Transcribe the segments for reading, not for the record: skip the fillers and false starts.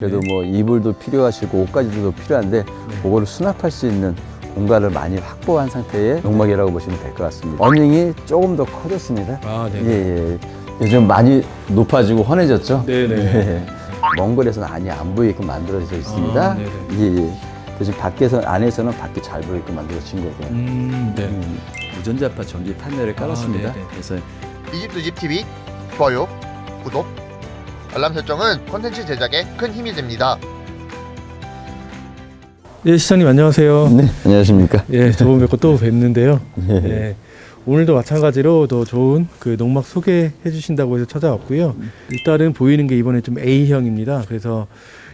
그래도 뭐 이불도 필요하시고 옷가지도 필요한데 그거를 수납할 수 있는 공간을 많이 확보한 상태의 농막이라고 보시면 될 것 같습니다. 어닝이 조금 더 커졌습니다. 아, 네. 예. 요즘 많이 높아지고 헌해졌죠? 네네. 예. 먼 거리에서는 안이 안 보이게끔 만들어져 있습니다. 아, 네네. 예. 대신 안에서는 밖이 잘 보이게끔 만들어진 거고요. 네. 무전자파 전기 판넬을 깔았습니다. 네네. 그래서 이 집 두 집 TV 좋아요, 구독, 알람 설정은 콘텐츠 제작에 큰 힘이 됩니다. 예, 시장님 안녕하세요. 네, 안녕하십니까? 예, 저번 뵙고 또 뵙는데요. 예. 예, 오늘도 마찬가지로 더 좋은 그 농막 소개해 주신다고 해서 찾아왔고요. 일단은 보이는 게 이번에 좀 A형입니다. 그래서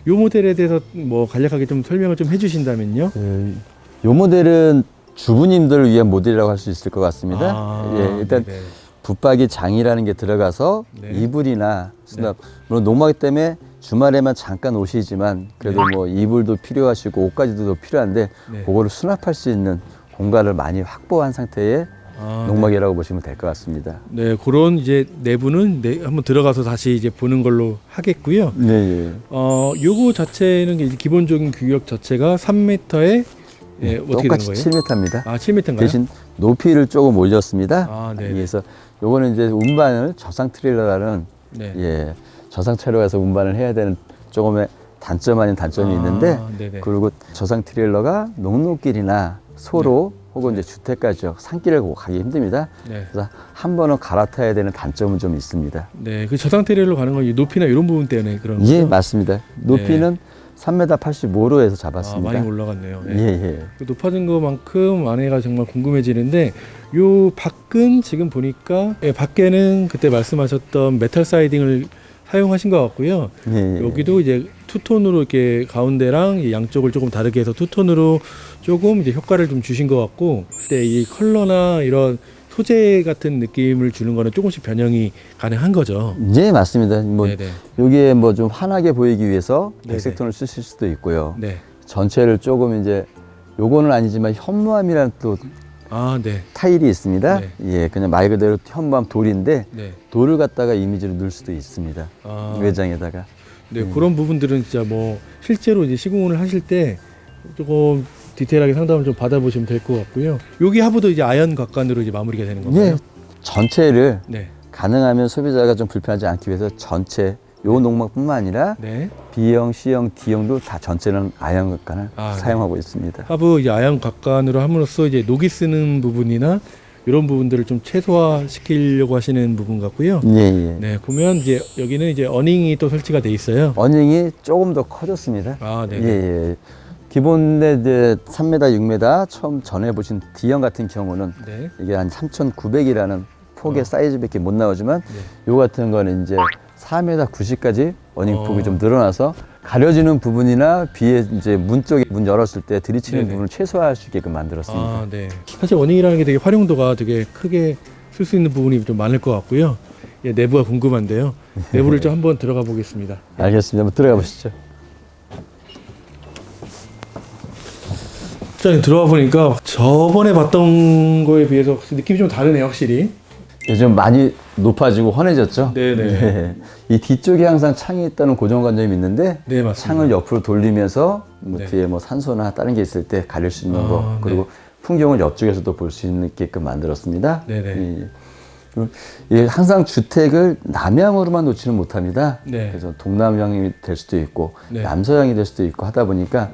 이 모델에 대해서 뭐 간략하게 좀 설명을 좀 해주신다면요. 이 모델은 주부님들을 위한 모델이라고 할 수 있을 것 같습니다. 예, 일단 네네. 붙박이 장이라는 게 들어가서 네. 이불이나 수납, 물론 농막이기 때문에 주말에만 잠깐 오시지만 그래도 네. 뭐 이불도 필요하시고 옷가지도 필요한데 네. 그거를 수납할 수 있는 공간을 많이 확보한 상태의 농막이라고 보시면 될 것 같습니다. 네, 그런 이제 내부는 한번 들어가서 다시 이제 보는 걸로 하겠고요. 네, 예. 요거 자체는 이제 기본적인 규격 자체가 3m에 예, 어떻게 되는 똑같이 거예요? 7m입니다. 아, 7m인가요? 대신 높이를 조금 올렸습니다. 아, 네. 그래서 요거는 이제 운반을 저상 트레일러라는 네. 예, 저상 차로에서 운반을 해야 되는 조금의 단점 아닌 단점이 있는데 네네. 그리고 저상 트레일러가 농로길이나 소로 혹은 이제 주택가 지역 산길을 가기 힘듭니다. 네. 그래서 한 번은 갈아타야 되는 단점은 좀 있습니다. 네, 그 저상 트레일러 가는 건 이 높이나 이런 부분 때문에 그런 예, 거죠? 맞습니다. 높이는 3m 85로 해서 아, 잡았습니다. 많이 올라갔네요. 예, 네. 예. 그 높아진 것만큼 안에가 정말 궁금해지는데 요 밖은 지금 보니까 예, 밖에는 그때 말씀하셨던 메탈 사이딩을 사용하신 것 같고요. 예, 예. 여기도 이제 투톤으로 이렇게 가운데랑 이 양쪽을 조금 다르게 해서 투톤으로 조금 이제 효과를 좀 주신 것 같고, 그때 이 컬러나 이런 소재 같은 느낌을 주는 거는 조금씩 변형이 가능한 거죠. 예, 맞습니다. 뭐 네네. 여기에 뭐 좀 환하게 보이기 위해서 네네. 백색 톤을 쓰실 수도 있고요. 네. 전체를 조금 이제 요거는 아니지만 현무암이라는 또 아, 네. 타일이 있습니다. 네. 예, 그냥 말 그대로 현무암 돌인데 네. 돌을 갖다가 이미지로 넣을 수도 있습니다. 아, 외장에다가. 네, 그런 부분들은 진짜 뭐 실제로 이제 시공을 하실 때 조금 디테일하게 상담을 좀 받아보시면 될 것 같고요. 여기 하부도 이제 아연 각관으로 이제 마무리가 되는 건가요? 예, 전체를 네. 가능하면 소비자가 좀 불편하지 않기 위해서 전체 요 농막뿐만 아니라 네. B형, C형, D형도 다 전체는 아연 각관을 아, 사용하고 있습니다. 하부 이제 아연 각관으로 함으로써 이제 녹이 쓰는 부분이나 이런 부분들을 좀 최소화시키려고 하시는 부분 같고요. 예, 예. 네, 보면 이제 여기는 이제 어닝이 또 설치가 돼 있어요. 어닝이 조금 더 커졌습니다. 아, 네. 예, 예. 기본에 이제 3m, 6m 처음 전해 보신 D형 같은 경우는 네. 이게 한 3,900이라는 폭의 사이즈밖에 못 나오지만 네. 요 같은 거는 이제 4m 90까지 어닝 폭이 어. 좀 늘어나서 가려지는 부분이나 비에 이제 문 쪽에 문 열었을 때 들이치는 네네. 부분을 최소화할 수 있게끔 만들었습니다. 아, 네. 사실 어닝이라는 게 되게 활용도가 되게 크게 쓸 수 있는 부분이 좀 많을 것 같고요. 예, 내부가 궁금한데요. 내부를 좀 한번 들어가 보겠습니다. 알겠습니다. 한번 들어가 보시죠. 자, 들어와 보니까 저번에 봤던 거에 비해서 느낌이 좀 다르네요, 확실히. 요즘 많이 높아지고 헌해졌죠? 네네. 네. 이 뒤쪽에 항상 창이 있다는 고정관념이 있는데 네, 맞습니다. 창을 옆으로 돌리면서 뭐 네. 뒤에 뭐 산소나 다른 게 있을 때 가릴 수 있는 아, 거 그리고 풍경을 옆쪽에서도 볼 수 있게끔 만들었습니다. 네네. 예. 그리고 예, 항상 주택을 남향으로만 놓지는 못합니다. 네. 그래서 동남향이 될 수도 있고 네. 남서향이 될 수도 있고 하다 보니까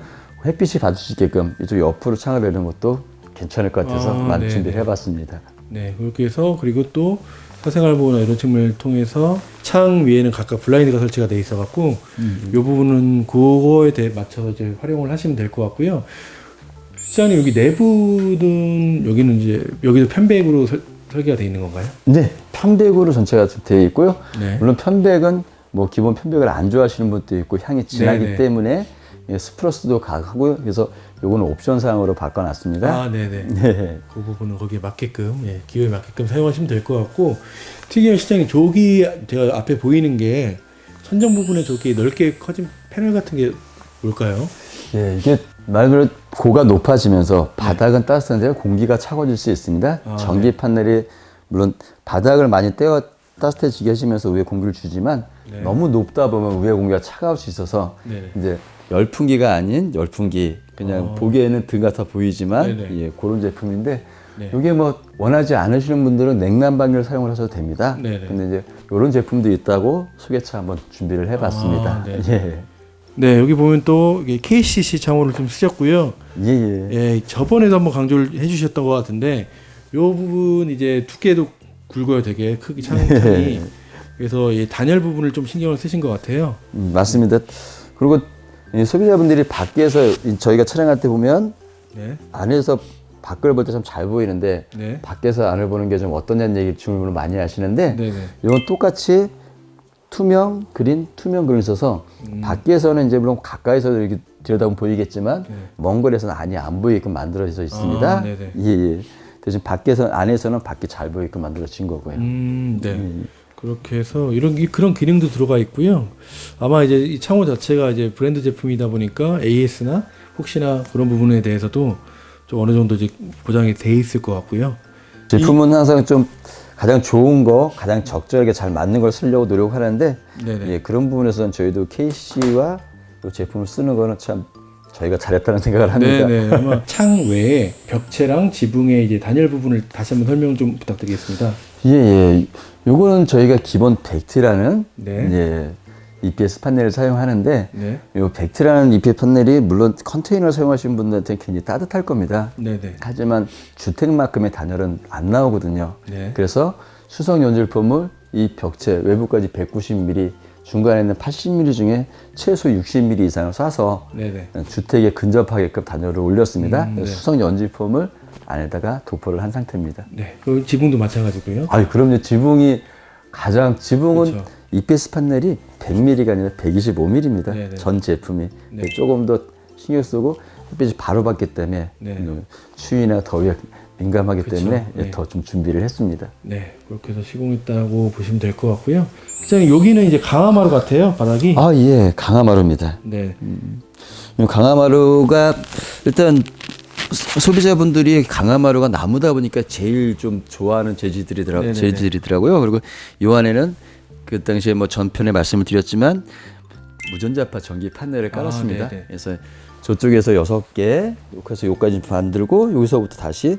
햇빛이 받을 수 있게끔 이쪽 옆으로 창을 내는 것도 괜찮을 것 같아서 아, 많이 네네. 준비를 해봤습니다. 네, 그렇게 해서 그리고 또 사생활 보호나 이런 측면을 통해서 창 위에는 각각 블라인드가 설치가 돼 있어 갖고 이 부분은 그거에 대해 맞춰서 이제 활용을 하시면 될 것 같고요. 시장님 여기 내부는 여기는 이제 여기도 편백으로 설계가 돼 있는 건가요? 네, 편백으로 전체가 되어 있고요. 네. 물론 편백은 뭐 기본 편백을 안 좋아하시는 분도 있고 향이 진하기 네네. 때문에 예, 스프러스도 가하고요. 그래서 요거는 옵션 사항으로 바꿔놨습니다. 아, 네네. 네. 그 부분은 거기에 맞게끔, 예, 기호에 맞게끔 사용하시면 될 것 같고, 특이한 시장님 저기 제가 앞에 보이는 게 천정 부분에 저기 넓게 커진 패널 같은 게 뭘까요? 예, 이게 말 그대로 고가 높아지면서 바닥은 따뜻한데 공기가 차가워질 수 있습니다. 아, 전기 판넬이 물론 바닥을 많이 떼어 따뜻해지게 하시면서 위에 공기를 주지만 네. 너무 높다 보면 우회 공기가 차가울 수 있어서 네네. 이제 열풍기가 아닌 열풍기 그냥 보기에는 등 같아 보이지만 네네. 예, 그런 제품인데 네. 이게 뭐 원하지 않으시는 분들은 냉난방기를 사용을 하셔도 됩니다. 네네. 근데 이제 이런 제품도 있다고 소개차 한번 준비를 해봤습니다. 아, 네. 예. 네, 여기 보면 또 이게 KCC 창호를 좀 쓰셨고요. 예. 예, 저번에도 한번 강조를 해주셨던 것 같은데 요 부분 이제 두께도 굵어요, 되게 크기 창이. 그래서 이 단열 부분을 좀 신경을 쓰신 것 같아요. 맞습니다. 그리고 이 소비자분들이 밖에서 저희가 촬영할 때 보면 네, 안에서 밖을 볼 때 좀 잘 보이는데 네, 밖에서 안을 보는 게 좀 어떠냐는 얘기 질문을 많이 하시는데 네, 네. 이건 똑같이 투명 그린이 있어서 밖에서는 이제 물론 가까이서 이렇게 들여다보면 보이겠지만 먼 거리에서는 안이 안 보이게끔 만들어져 있습니다. 아, 네네. 예. 대신 안에서는 밖이 잘 보이게끔 만들어진 거고요. 네. 그렇게 해서 그런 기능도 들어가 있고요. 아마 이제 이 창호 자체가 이제 브랜드 제품이다 보니까 AS나 혹시나 그런 부분에 대해서도 좀 어느 정도 이제 보장이 돼 있을 것 같고요. 제품은 항상 좀 가장 좋은 거, 가장 적절하게 잘 맞는 걸 쓰려고 노력하는데 네네. 예, 그런 부분에서는 저희도 KC와 이 제품을 쓰는 거는 참 저희가 잘했다는 생각을 합니다. 네네. 아마 창 외에 벽체랑 지붕의 이제 단열 부분을 다시 한번 설명 좀 부탁드리겠습니다. 예. 요거는 저희가 기본 벡트라는 네. 예, EPS 판넬을 사용하는데 네. 요 벡트라는 EPS 판넬이 물론 컨테이너를 사용하시는 분들한테 굉장히 따뜻할 겁니다. 네네. 하지만 주택만큼의 단열은 안 나오거든요. 네. 그래서 수성 연질폼을 이 벽체 외부까지 190mm, 중간에 있는 80mm 중에 최소 60mm 이상을 쏴서 네네. 주택에 근접하게끔 단열을 올렸습니다. 네. 수성 연질폼을 안에다가 도포를 한 상태입니다. 네. 그 지붕도 마찬가지고요. 그럼요. 지붕은 그렇죠. EPS 판넬이 100mm가 아니라 125mm입니다. 네네. 전 제품이 네. 조금 더 신경 쓰고 햇빛이 바로 받기 때문에 네. 추위나 더위에 민감하기 그쵸. 때문에 네. 더 좀 준비를 했습니다. 네. 그렇게 해서 시공했다고 보시면 될 것 같고요. 실장님 여기는 이제 강화마루 같아요. 바닥이. 예, 강화마루입니다. 네. 이 강화마루가 일단 소비자분들이 강화마루가 나무다 보니까 제일 좀 좋아하는 네네네. 재질이더라고요. 그리고 이 안에는 그 당시에 뭐 전편에 말씀을 드렸지만 무전자파 전기 판넬을 깔았습니다. 네네. 그래서 저쪽에서 6개, 여기서 여기까지 만들고 여기서부터 다시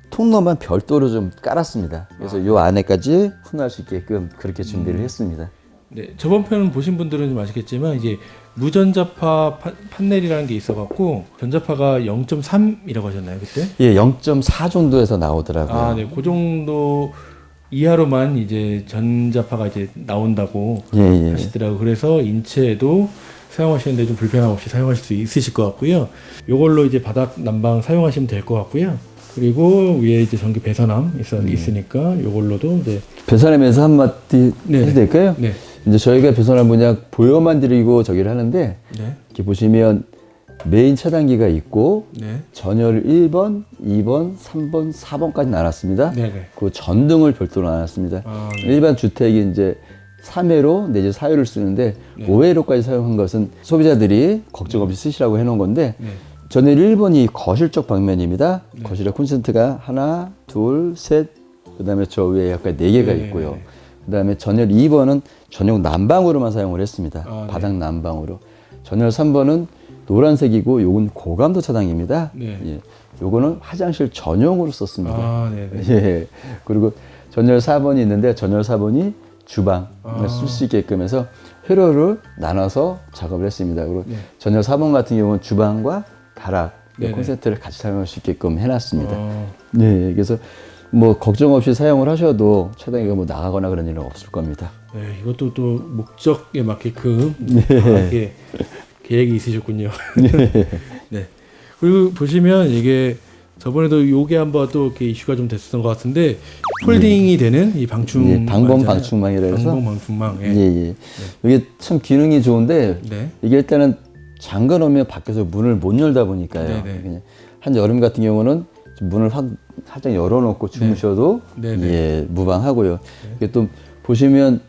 통로만 별도로 좀 깔았습니다. 그래서 이 안에까지 훈할 수 있게끔 그렇게 준비를 했습니다. 네. 저번 편 보신 분들은 좀 아시겠지만 이제 무전자파 판넬이라는 게 있어갖고 전자파가 0.3이라고 하셨나요 그때? 예, 0.4 정도에서 나오더라고요. 아, 네. 그 정도 이하로만 이제 전자파가 이제 나온다고 예. 하시더라고요. 그래서 인체에도 사용하시는데 좀 불편함 없이 사용하실 수 있으실 것 같고요. 요걸로 이제 바닥 난방 사용하시면 될 것 같고요. 그리고 위에 이제 전기 배선함 있으니까 요걸로도 이제 배선함에서 한마디 해도 될까요? 네. 이제 저희가 배선함 그냥 보여만 드리고 저기를 하는데 네. 이렇게 보시면 메인 차단기가 있고 네. 전열 1번, 2번, 3번, 4번까지 나눴습니다. 네네. 그 전등을 별도로 나눴습니다. 아, 네. 일반 주택이 이제 3회로 내지 4회를 쓰는데 네. 5회로까지 사용한 것은 소비자들이 걱정 없이 쓰시라고 해놓은 건데 네. 전열 1번이 거실 쪽 방면입니다. 네. 거실에 콘센트가 하나, 둘, 셋, 그 다음에 저 위에 약간 4개가 네, 있고요. 네, 네. 그 다음에 전열 2번은 전용 난방으로만 사용을 했습니다. 아, 네. 바닥 난방으로. 전열 3번은 노란색이고 요건 고감도 차단기입니다. 네. 예. 요거는 화장실 전용으로 썼습니다. 아, 네네. 예. 그리고 전열 4번이 있는데 전열 4번이 주방을 아. 쓸 수 있게끔 해서 회로를 나눠서 작업을 했습니다. 그리고 네. 전열 4번 같은 경우는 주방과 다락 네네. 콘센트를 같이 사용할 수 있게끔 해놨습니다. 아, 네, 그래서 뭐 걱정 없이 사용을 하셔도 차단기가 뭐 나가거나 그런 일은 없을 겁니다. 네, 이것도 또 목적에 맞게끔 이렇게 계획이 있으셨군요. 네. 그리고 보시면 이게 저번에도 요게 한번 또 이렇게 이슈가 좀 됐었던 것 같은데 폴딩이 되는 이 방충 예, 방범 방충망이라 해서 방범 방충망. 예, 예. 이게 참 기능이 좋은데 네. 이게 일단은 잠가 놓으면 밖에서 문을 못 열다 보니까요. 네네. 그냥 한 여름 같은 경우는 좀 문을 살짝 열어놓고 주무셔도 네네. 예, 무방하고요. 이게 또 보시면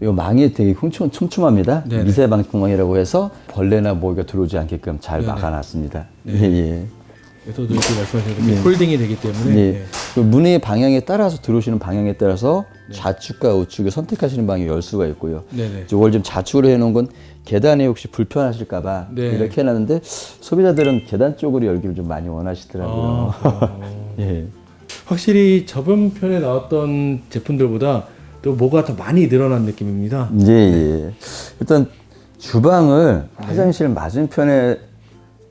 이 망이 되게 촘촘합니다. 네네. 미세 방충망이라고 해서 벌레나 모기가 들어오지 않게끔 잘 네네. 막아놨습니다. 네. 예, 예. 에서도 이렇게 말씀하신 대로 폴딩이 되기 때문에 네. 그 문의 방향에 따라서 들어오시는 방향에 따라서 좌측과 우측을 선택하시는 방향을 열 수가 있고요. 네네. 이걸 좀 좌측으로 해놓은 건 계단에 혹시 불편하실까봐 네. 이렇게 해놨는데 소비자들은 계단 쪽으로 열기를 좀 많이 원하시더라고요. 예. 확실히 저번 편에 나왔던 제품들보다 또 뭐가 더 많이 늘어난 느낌입니다. 예. 일단 주방을 화장실 맞은편에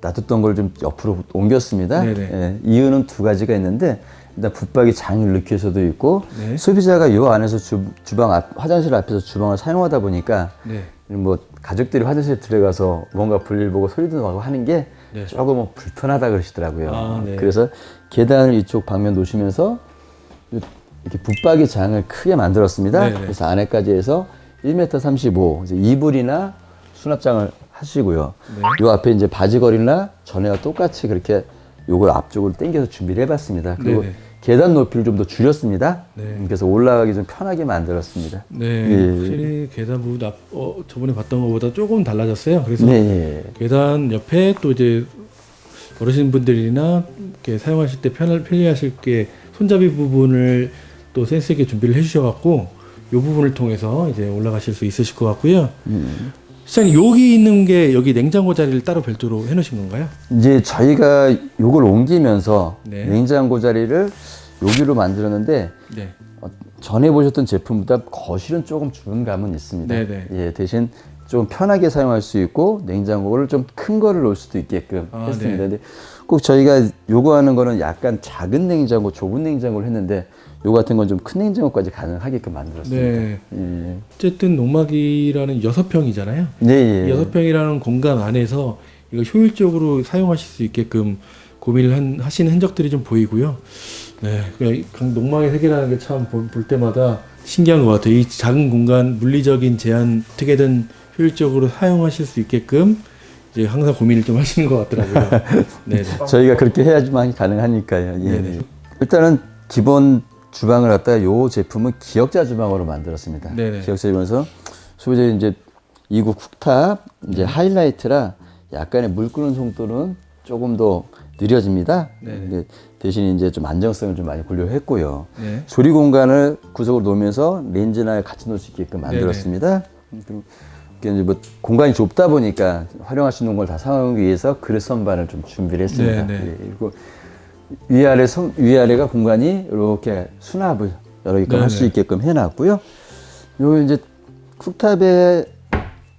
놔뒀던 걸 좀 옆으로 옮겼습니다. 네네. 예, 이유는 두 가지가 있는데 일단 붙박이 장을 넣기 위해서도 있고 네. 소비자가 이 안에서 주방 앞 화장실 앞에서 주방을 사용하다 보니까 네. 뭐 가족들이 화장실에 들어가서 뭔가 볼일 보고 소리도 나고 하는 게 네. 조금 불편하다 그러시더라고요. 아, 네. 그래서 계단을 이쪽 방면 놓으시면서 이렇게 붙박이 장을 크게 만들었습니다. 네네. 그래서 안에까지 해서 1m 35 이제 이불이나 수납장을 하시고요. 네. 요 앞에 이제 바지걸이나 전에와 똑같이 그렇게 요걸 앞쪽으로 당겨서 준비를 해봤습니다. 그리고 네네. 계단 높이를 좀 더 줄였습니다. 네. 그래서 올라가기 좀 편하게 만들었습니다. 네, 예. 확실히 계단 부분 저번에 봤던 것보다 조금 달라졌어요. 그래서 네. 계단 옆에 또 이제 어르신분들이나 이렇게 사용하실 때 편리하실 게 손잡이 부분을 또 센스 있게 준비를 해주셔갖고 이 부분을 통해서 이제 올라가실 수 있으실 것 같고요. 시장님 여기 있는 게 여기 냉장고 자리를 따로 별도로 해놓으신 건가요? 이제 저희가 요걸 옮기면서 네. 냉장고 자리를 여기로 만들었는데 네. 전에 보셨던 제품보다 거실은 조금 줄은 감은 있습니다. 네네. 예, 대신 좀 편하게 사용할 수 있고 냉장고를 좀 큰 거를 놓을 수도 있게끔 했습니다. 네. 근데 꼭 저희가 요구하는 거는 약간 작은 냉장고, 좁은 냉장고를 했는데 요 같은 건 좀 큰 냉장고까지 가능하게끔 만들었습니다. 네. 예. 어쨌든 농막이라는 6평이잖아요. 네, 예. 6평이라는 공간 안에서 이거 효율적으로 사용하실 수 있게끔 고민을 하시는 흔적들이 좀 보이고요. 네, 그냥 농막의 세계라는 게 참 볼 때마다 신기한 것 같아요. 이 작은 공간, 물리적인 제한 어떻게든 효율적으로 사용하실 수 있게끔 이제 항상 고민을 좀 하시는 것 같더라고요. 네, 저희가 그렇게 해야지만 가능하니까요. 예. 네네. 일단은 기본 주방을 갖다가 요 제품은 기역자 주방으로 만들었습니다. 네네. 기역자 주방에서 소비자 이제 이구 쿡탑 이제 하이라이트라 약간의 물 끄는 속도는 조금 더 느려집니다. 네네. 근데 대신 이제 좀 안정성을 좀 많이 고려했고요. 네. 조리 공간을 구석으로 놓으면서 렌즈나 같이 놓을 수 있게끔 만들었습니다. 그리고 이게 이제 뭐 공간이 좁다 보니까 활용할 수 있는 걸 다 사용하기 위해서 그릇 선반을 좀 준비를 했습니다. 네네. 예, 그리고 위아래가 공간이 이렇게 수납을 여러 개끔 할 수 네네. 있게끔 해놨고요. 요 이제 쿡탑의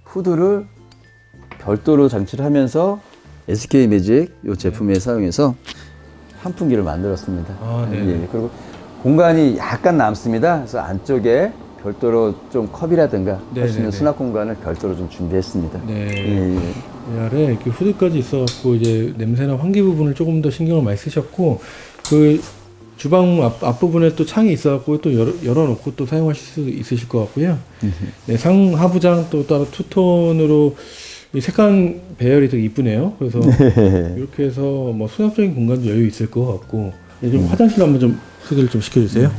후드를 별도로 장치를 하면서 SK 매직 요 제품에 사용해서 환풍기를 만들었습니다. 아, 네. 예, 그리고 공간이 약간 남습니다. 그래서 안쪽에 별도로 좀 컵이라든가 할 수 있는 네네네. 수납 공간을 별도로 좀 준비했습니다. 네. 예, 예. 이 아래 이렇게 후드까지 있어갖고 이제 냄새나 환기 부분을 조금 더 신경을 많이 쓰셨고 그 주방 앞부분에 또 창이 있어갖고 또 열어놓고 또 사용하실 수 있으실 것 같고요. 네, 상하부장 또 따로 투톤으로 이 색감 배열이 되게 이쁘네요. 그래서 이렇게 해서 뭐 수납적인 공간도 여유 있을 것 같고 좀 화장실 한번 좀 소개를 좀 시켜주세요.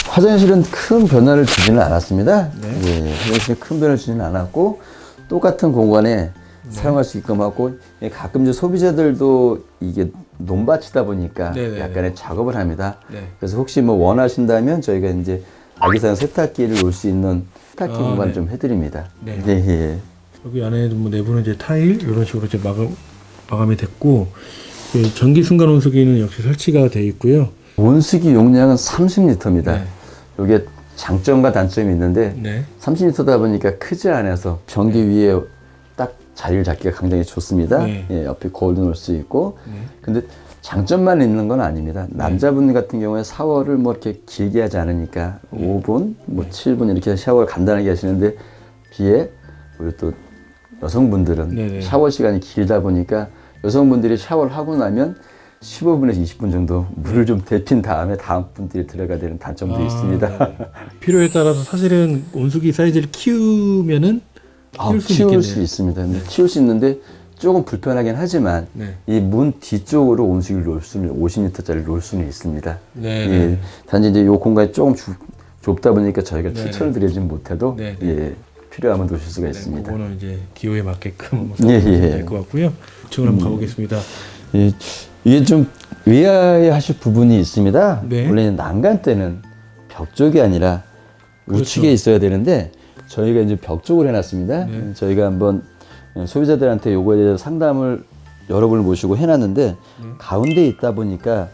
화장실은 큰 변화를 주지는 않았습니다. 네. 예, 화장실에 큰 변화를 주지는 않았고 똑같은 공간에 사용할 수 있게끔 하고 예, 가끔 이제 소비자들도 이게 논밭이다 보니까 네네네. 약간의 작업을 합니다. 네. 그래서 혹시 뭐 원하신다면 저희가 이제 아기사용 세탁기를 놓을 수 있는 세탁기 아, 공간 네. 좀 해드립니다. 네. 예. 여기 안에도 뭐 내부는 이제 타일 이런 식으로 이제 마감이 됐고 그 전기 순간 온수기는 역시 설치가 돼 있고요. 온수기 용량은 30리터입니다. 네. 이게 장점과 단점이 있는데 네. 30리터다 보니까 크지 않아서 변기 위에 딱 자리를 잡기가 굉장히 좋습니다. 네. 예, 옆에 거울도 놓을 수 있고. 네. 근데 장점만 있는 건 아닙니다. 남자분 같은 경우에 샤워를 뭐 이렇게 길게 하지 않으니까 5분, 뭐 7분 이렇게 샤워를 간단하게 하시는데 비해 우리 또 여성분들은 네네. 샤워 시간이 길다 보니까 여성분들이 샤워를 하고 나면 15분에서 20분 정도 물을 좀 데핀 다음에 다음 분들이 들어가야 되는 단점도 있습니다. 네. 필요에 따라서 사실은 온수기 사이즈를 키우면은 키울 수 키울 있겠네요. 수 있습니다. 근데 키울 수 있는데 조금 불편하긴 하지만 네. 이 문 뒤쪽으로 온수기를 놓을 수는 50리터짜리 놓을 수는 있습니다. 네. 예, 단지 이제 이 공간이 조금 좁다 보니까 저희가 네. 추천을 드리진 못해도 네. 예, 필요하면 놓으실 수가 네, 있습니다. 그거는 이제 기호에 맞게끔 예, 예. 될 것 같고요. 2층을 한번 가보겠습니다. 이게 좀 의아해하실 부분이 있습니다. 네. 원래는 난간 때는 벽 쪽이 아니라 우측에 그렇죠. 있어야 되는데 저희가 이제 벽 쪽으로 해놨습니다. 네. 저희가 한번 소비자들한테 요거에 대해서 상담을 여러 분을 모시고 해놨는데 네. 가운데 있다 보니까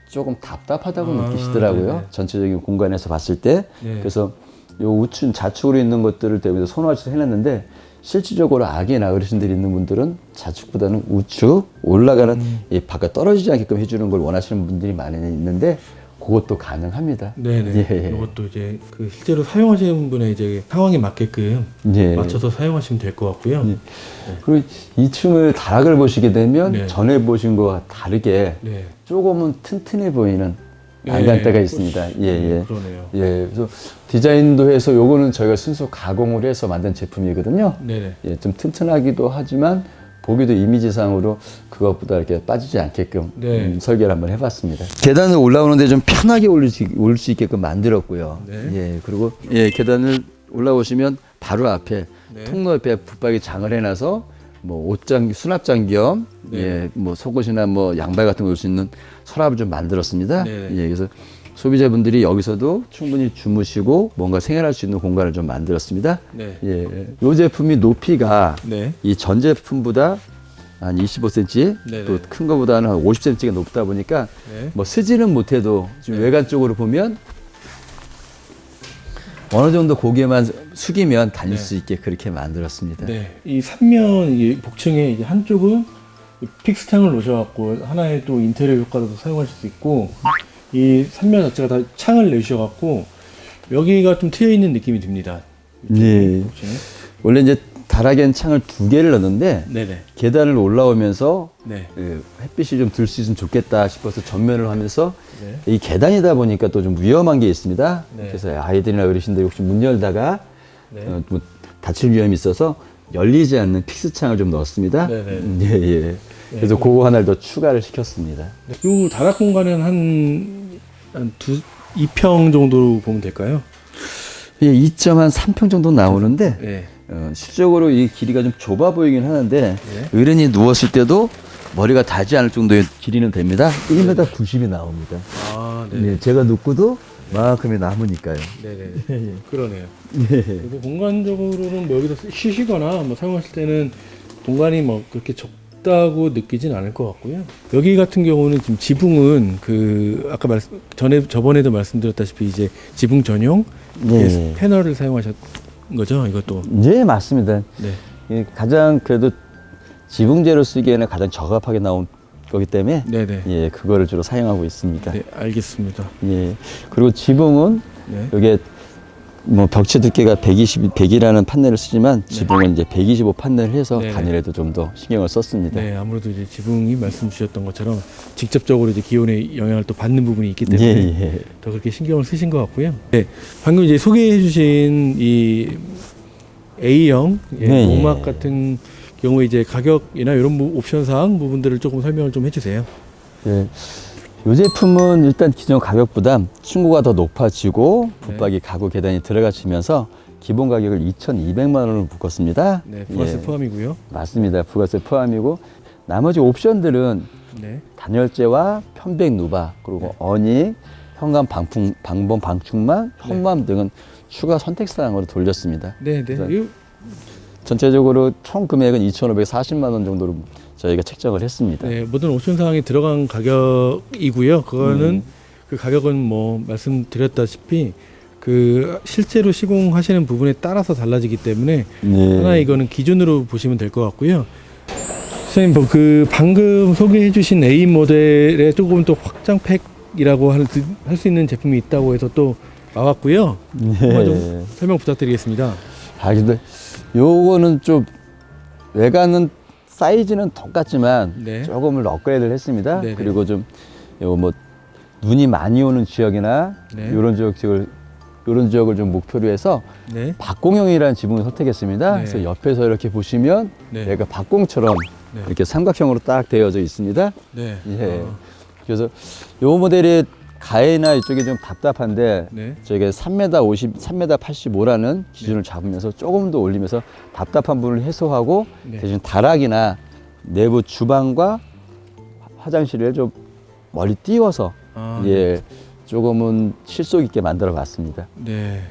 조금 답답하다고 느끼시더라고요. 네네. 전체적인 공간에서 봤을 때. 네. 그래서 요 우측 좌측으로 있는 것들을 때문에 손화치를 해놨는데 실질적으로 아기나 어르신들이 있는 분들은 좌측보다는 우측 올라가는 이 바깥 떨어지지 않게끔 해주는 걸 원하시는 분들이 많이 있는데 그것도 가능합니다. 네네. 예. 이것도 이제 그 실제로 사용하시는 분의 이제 상황에 맞게끔 예. 맞춰서 사용하시면 될 것 같고요. 예. 그리고 2층을 다락을 보시게 되면 네. 전에 보신 거와 다르게 네. 조금은 튼튼해 보이는 네. 난간대가 있습니다. 예, 예. 그러네요. 예. 그래서 디자인도 해서 요거는 저희가 순수 가공을 해서 만든 제품이거든요. 네네. 예, 좀 튼튼하기도 하지만 보기도 이미지상으로 그것보다 이렇게 빠지지 않게끔 네. 설계를 한번 해봤습니다. 계단을 올라오는데 좀 편하게 올 수 있게끔 만들었고요. 네. 예, 그리고 예, 계단을 올라오시면 바로 앞에 네. 통로 옆에 붙박이 장을 해놔서 뭐 옷장 수납장 겸 네. 예, 뭐 속옷이나 뭐 양말 같은 거 놓을 수 있는 서랍을 좀 만들었습니다. 네. 예, 그래서 소비자분들이 여기서도 충분히 주무시고 뭔가 생활할 수 있는 공간을 좀 만들었습니다. 네. 예, 이 제품이 높이가 네. 이 전 제품보다 한 25cm, 네네. 또 큰 거보다는 한 50cm가 높다 보니까 네. 뭐 쓰지는 못해도 지금 외관 쪽으로 보면 어느 정도 고개만 숙이면 다닐 네. 수 있게 그렇게 만들었습니다. 네. 이 3면 이 복층에 이제 한쪽은 픽스 창을 놓으셔갖고 하나의 또 인테리어 효과로도 사용하실 수 있고 이 3면 자체가 다 창을 내주셔갖고 여기가 좀 트여 있는 느낌이 듭니다. 예. 복층에. 원래 이제 다락엔 창을 2개를 넣었는데 네네. 계단을 올라오면서 네. 햇빛이 좀 들 수 있으면 좋겠다 싶어서 전면을 하면서 네. 이 계단이다 보니까 또 좀 위험한 게 있습니다. 네. 그래서 아이들이나 어르신들이 혹시 문 열다가 네. 뭐 다칠 위험이 있어서 열리지 않는 픽스 창을 좀 넣었습니다. 네네. 예, 예. 그래서 그거 하나를 더 추가를 시켰습니다. 이 다락 공간은 한 2평 정도로 보면 될까요? 예, 2.3평 정도 나오는데 네. 실적으로 이 길이가 좀 좁아 보이긴 하는데 네. 어른이 누웠을 때도 머리가 닿지 않을 정도의 길이는 됩니다. 1m 90이 나옵니다. 아, 네. 예, 제가 눕고도 만큼이 남으니까요. 네네. 그러네요. 예. 그리고 공간적으로는 뭐 여기서 쉬시거나 뭐 사용하실 때는 공간이 뭐 그렇게 좁다고 느끼진 않을 것 같고요. 여기 같은 경우는 지금 지붕은 그 아까 저번에도 말씀드렸다시피 이제 지붕 전용 예. 패널을 사용하셨 거죠, 이것도. 예, 맞습니다. 네. 예, 가장 그래도 지붕재로 쓰기에는 가장 적합하게 나온 거기 때문에 네네. 예, 그거를 주로 사용하고 있습니다. 네, 알겠습니다. 예. 그리고 지붕은 네. 여기에 뭐 벽체 두께가 100이라는 판넬을 쓰지만 지붕은 이제 125 판넬을 해서 네네. 단열에도 좀 더 신경을 썼습니다. 네, 아무래도 이제 지붕이 말씀 주셨던 것처럼 직접적으로 이제 기온의 영향을 또 받는 부분이 있기 예, 때문에 예. 더 그렇게 신경을 쓰신 것 같고요. 네, 방금 이제 소개해주신 이 A형 네, 목막 예. 같은 경우에 이제 가격이나 이런 옵션 사항 부분들을 조금 설명을 좀 해주세요. 예. 이 제품은 일단 기존 가격보다 층고가 더 높아지고 붙박이 가구 계단이 들어가시면서 기본 가격을 2,200만 원으로 묶었습니다. 네, 부가세 예. 포함이고요. 맞습니다. 부가세 포함이고 나머지 옵션들은 네, 단열재와 편백 누바 그리고 어닝, 현관 방범 방충망, 현무암 등은 추가 선택사항으로 돌렸습니다. 네, 네. 그래서 이거 전체적으로 총 금액은 2,540만 원 정도로 저희가 책정을 했습니다. 네, 모든 옵션 사항이 들어간 가격이고요. 그거는 그 가격은 뭐 말씀드렸다시피 그 실제로 시공하시는 부분에 따라서 달라지기 때문에 네. 하나 이거는 기준으로 보시면 될 것 같고요. 선생님, 뭐 그 방금 소개해주신 A 모델에 조금 또 확장팩이라고 할 수 있는 제품이 있다고 해서 또 나왔고요. 한번 좀 설명 부탁드리겠습니다. 아 근데 요거는 좀 외관은 사이즈는 똑같지만 네. 조금을 업그레이드를 했습니다. 네네. 그리고 좀 요거 뭐 눈이 많이 오는 지역이나 네. 이런 지역을 좀 목표로 해서 네. 박공형이라는 지붕을 선택했습니다. 네. 그래서 옆에서 이렇게 보시면 네. 얘가 박공처럼 네. 이렇게 삼각형으로 딱 되어져 있습니다. 네. 예. 그래서 요 모델이 가해나 이쪽이 좀 답답한데 네. 저희가 3m 50, 3m 85라는 기준을 잡으면서 조금 더 올리면서 답답한 부분을 해소하고 네. 대신 다락이나 내부 주방과 화장실을 좀 멀리 띄워서 아, 예 조금은 실속 있게 만들어 봤습니다. 네.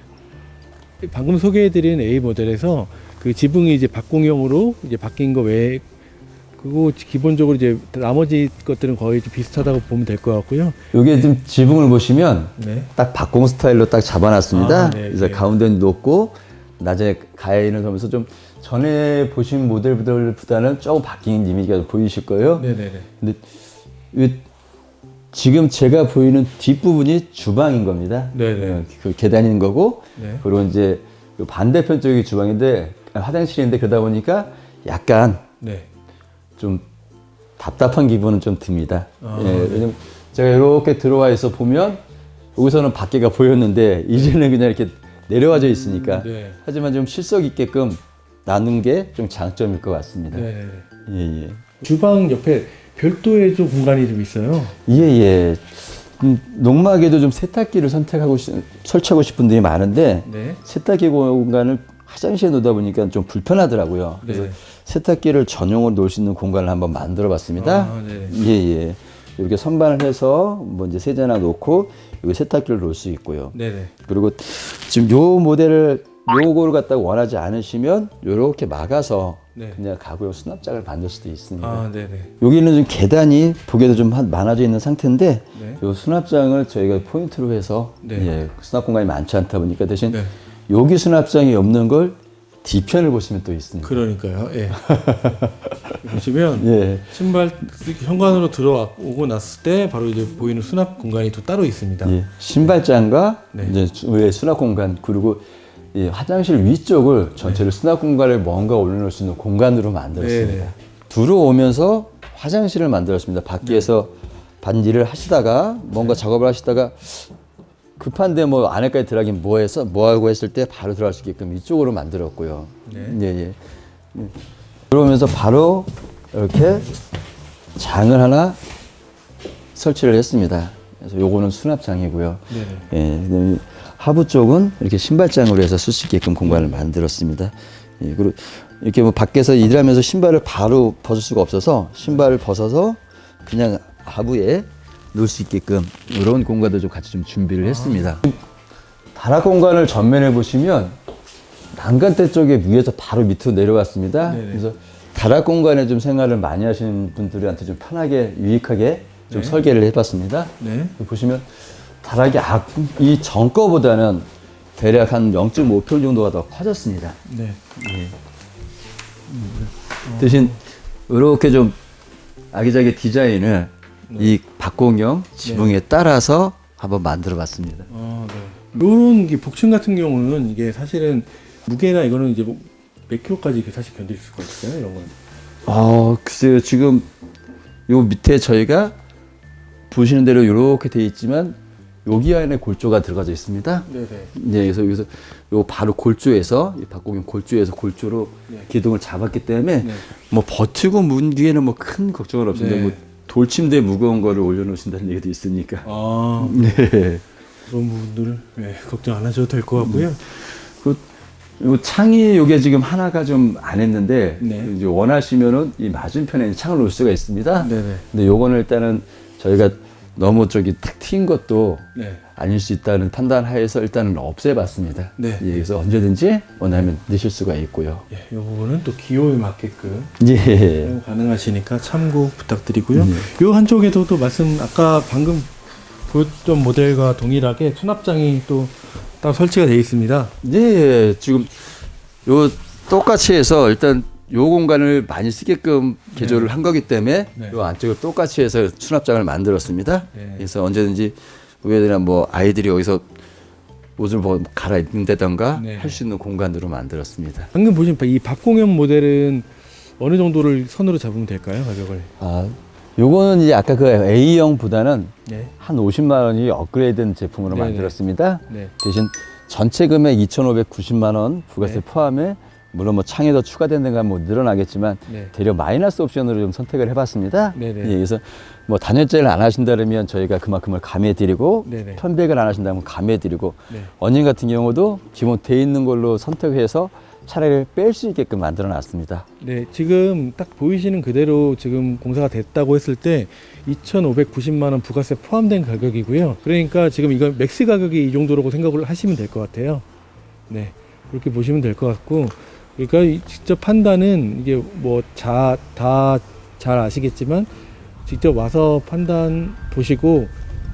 방금 소개해드린 A 모델에서 그 지붕이 이제 박공형으로 이제 바뀐 거 외에 그거 기본적으로 이제 나머지 것들은 거의 좀 비슷하다고 보면 될 것 같고요. 이게 좀 지붕을 보시면 네. 딱 박공 스타일로 딱 잡아놨습니다. 아, 네, 그래서 네. 가운데는 높고 낮에 가해는 하면서 좀 전에 보신 모델들보다는 조금 바뀐 이미지가 보이실 거예요. 네네네. 근데 이 지금 제가 보이는 뒷부분이 주방인 겁니다. 네네. 그 계단인 거고 네. 그리고 이제 그 반대편 쪽이 주방인데 화장실인데 그러다 보니까 약간 네. 좀 답답한 기분은 좀 듭니다. 아, 예, 네. 왜냐면 제가 이렇게 들어와 있어 보면 여기서는 밖에가 보였는데 이제는 그냥 이렇게 내려와져 있으니까 네. 하지만 좀 실속 있게끔 나눈 게 좀 장점일 것 같습니다. 네. 예, 예. 주방 옆에 별도의 좀 공간이 좀 있어요. 예, 예. 농막에도 좀 세탁기를 설치하고 싶은 분들이 많은데 네. 세탁기 공간을 화장실에 놓다 보니까 좀 불편하더라고요. 그래서 네. 세탁기를 전용으로 놓을 수 있는 공간을 한번 만들어 봤습니다. 아, 네. 예, 예. 이렇게 선반을 해서 뭐 이제 세제나 놓고 여기 세탁기를 놓을 수 있고요. 네네. 그리고 지금 요 모델을 요거를 갖다가 원하지 않으시면 요렇게 막아서 네. 그냥 가구용 수납장을 만들 수도 있습니다. 아, 네네. 여기는 좀 계단이 보기에도 좀 많아져 있는 상태인데 네. 요 수납장을 저희가 포인트로 해서 네. 예, 수납 공간이 많지 않다 보니까 대신 네. 여기 수납장이 없는 걸 뒤편을 보시면 또 있습니다. 그러니까요. 예. 보시면 예. 신발 현관으로 들어오고 났을 때 바로 이제 보이는 수납 공간이 또 따로 있습니다. 예. 신발장과 네. 이제 외 수납 공간 그리고 이 화장실 위쪽을 전체를 수납 공간을 뭔가 올려놓을 수 있는 공간으로 만들었습니다. 네, 네. 들어오면서 화장실을 만들었습니다. 밖에서 반일을 하시다가 뭔가 작업을 하시다가 급한데 뭐 안에까지 들어가긴 뭐 하고 했을 때 바로 들어갈 수 있게끔 이쪽으로 만들었고요. 네. 예, 예. 들어오면서 바로 이렇게 장을 하나 설치를 했습니다. 그래서 요거는 수납장이고요. 네네. 예, 그다음에 하부 쪽은 이렇게 신발장으로 해서 쓸 수 있게끔 공간을 만들었습니다. 예, 그리고 이렇게 뭐 밖에서 일하면서 신발을 바로 벗을 수가 없어서 신발을 벗어서 그냥 하부에 놓을 수 있게끔 이런 공간도 좀 같이 좀 준비를 했습니다. 다락 공간을 전면에 보시면 난간대 쪽에 위에서 바로 밑으로 내려왔습니다. 네네. 그래서 다락 공간에 좀 생활을 많이 하시는 분들한테 좀 편하게 유익하게 좀 네. 설계를 해봤습니다. 네. 보시면 다락이 이 전 거보다는 대략 한 0.5평 정도가 더 커졌습니다. 네. 대신 이렇게 좀 아기자기 디자인을 이 박공형 지붕에 따라서 한번 만들어 봤습니다. 아, 네. 요런 게 복층 같은 경우는 이게 사실은 무게나 이거는 이제 몇 킬로까지 사실 견딜 수가 있어요, 이런 건. 글쎄요. 지금 요 밑에 저희가 보시는 대로 이렇게 돼 있지만 여기 안에 골조가 들어가져 있습니다. 네네. 네, 그래서 여기서 요 바로 골조에서 이 박공형 골조에서 골조로 네. 기둥을 잡았기 때문에 네. 뭐 버티고 문 뒤에는 뭐 큰 걱정은 없는데 네. 뭐 돌침대 무거운 거를 올려놓으신다는 얘기도 있으니까. 아, 네. 그런 부분들을 네, 걱정 안 하셔도 될 것 같고요. 요 창이 요게 지금 하나가 좀 안 했는데 네. 이제 원하시면은 이 맞은편에 창을 놓을 수가 있습니다. 네네. 근데 요거는 일단은 저희가 너무 저기 탁 트인 것도 네. 아닐 수 있다는 판단 하에서 일단은 없애봤습니다. 네. 예, 그래서 언제든지 원하면 넣으실 수가 있고요. 예, 이 부분은 또 기호에 맞게끔 예. 사용 가능하시니까 참고 부탁드리고요. 이 한쪽에도 또 말씀 아까 방금 보였던 모델과 동일하게 수납장이 또 따로 설치가 되어 있습니다. 예, 지금 요 똑같이 해서 일단 요 공간을 많이 쓰게끔 개조를 한 거기 때문에 네. 요 안쪽을 똑같이 해서 수납장을 만들었습니다. 네. 그래서 언제든지 우리들이나 뭐 아이들이 여기서 옷을 뭐 갈아입는다던가 네. 할 수 있는 공간으로 만들었습니다. 방금 보신 이 박공형 모델은 어느 정도를 선으로 잡으면 될까요, 가격을? 요거는 이제 아까 그 A형보다는 네. 한 50만 원이 업그레이드된 제품으로 네네. 만들었습니다. 네. 대신 전체 금액 2,590만 원 부가세 네. 포함에 물론 뭐 창에 더 추가된 데가 뭐 늘어나겠지만 네. 대략 마이너스 옵션으로 좀 선택을 해봤습니다. 네네. 예, 그래서 뭐 단열재를 안 하신다면 저희가 그만큼을 감해드리고 네네. 편백을 안 하신다면 감해드리고 네. 어닝 같은 경우도 기본 돼 있는 걸로 선택해서 차량을 뺄 수 있게끔 만들어 놨습니다. 네, 지금 딱 보이시는 그대로 지금 공사가 됐다고 했을 때 2,590만 원 부가세 포함된 가격이고요. 그러니까 지금 이건 맥스 가격이 이 정도라고 생각을 하시면 될 것 같아요. 네, 그렇게 보시면 될 것 같고, 그러니까 직접 판단은 이게 뭐 다 잘 아시겠지만 직접 와서 판단 보시고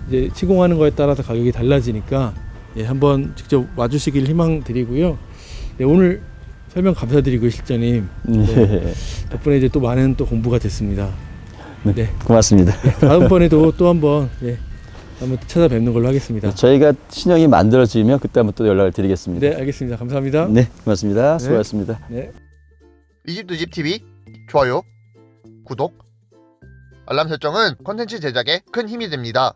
이제 시공하는 거에 따라서 가격이 달라지니까 예, 한번 직접 와주시길 희망드리고요. 네, 오늘 설명 감사드리고 실장님. 네, 덕분에 이제 또 많은 또 공부가 됐습니다. 네, 고맙습니다. 다음번에도 또 한번 한번 찾아뵙는 걸로 하겠습니다. 저희가 신형이 만들어지면 그때 한번 또 연락을 드리겠습니다. 네, 알겠습니다. 감사합니다. 네, 고맙습니다. 네. 수고하셨습니다. 네. 이 집 두 집 TV 좋아요, 구독, 알람 설정은 콘텐츠 제작에 큰 힘이 됩니다.